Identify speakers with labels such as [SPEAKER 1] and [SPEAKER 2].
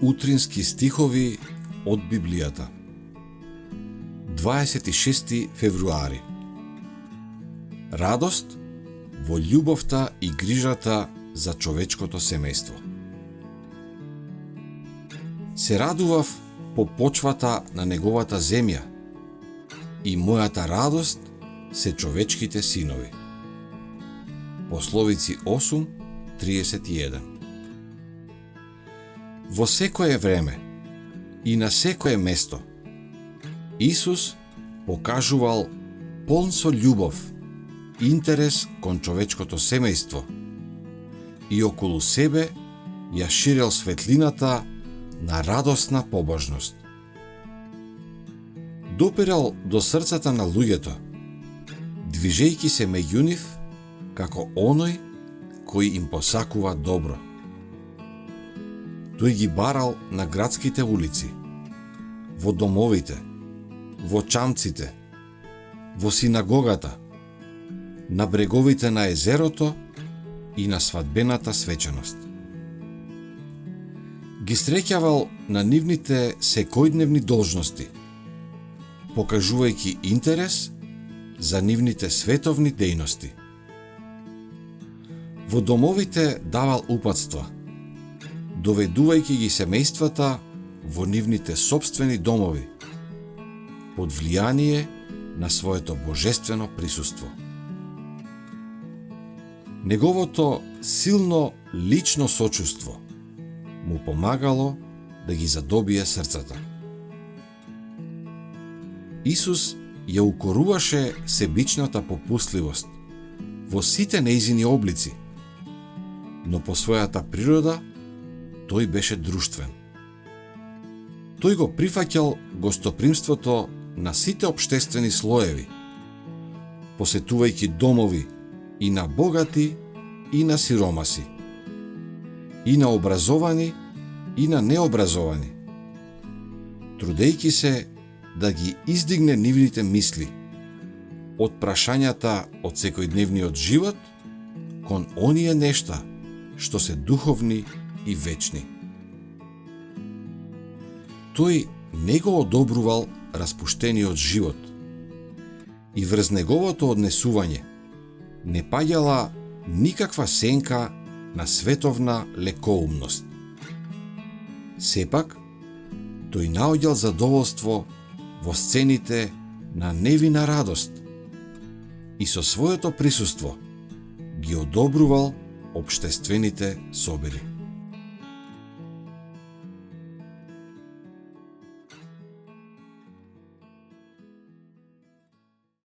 [SPEAKER 1] утрински стихови од Библијата. 26 февруари. Радост во љубовта и грижата за човечкото семејство. Се радував по почвата на неговата земја и мојата радост се човечките синови. Пословици 8:31. Во секое време и на секое место Исус покажувал полн со љубов, интерес кон човечкото семејство и околу себе ја ширел светлината на радосна побожност. Допирал до срцата на луѓето, движејќи се меѓу нив како оној кој им посакува добро. Тој ги барал на градските улици, во домовите, во чамците, во синагогата, на бреговите на езерото и на свадбената свеченост. Ги среќавал на нивните секојдневни должности, покажувајќи интерес за нивните световни дејности. Во домовите давал упатства, доведувајќи ги семејствата во нивните сопствени домови, под влијание на своето божествено присуство. Неговото силно лично сочувство му помагало да ги задобие срцата. Исус ја укоруваше себичната попустливост во сите нејзини облици, но по својата природа тој беше друштвен. Тој го прифаќал гостопримството на сите општествени слоеви, посетувајќи домови и на богати и на сиромаси, и на образовани и на необразовани, трудејќи се да ги издигне нивните мисли од прашањата од секојдневниот живот кон оние нешта што се духовни и вечни. Тој не го одобрувал распуштениот живот и врз неговото однесување не паѓала никаква сенка на световна лекоумност. Сепак, тој наоѓал задоволство во сцените на невина радост и со своето присуство ги одобрувал општествените собери.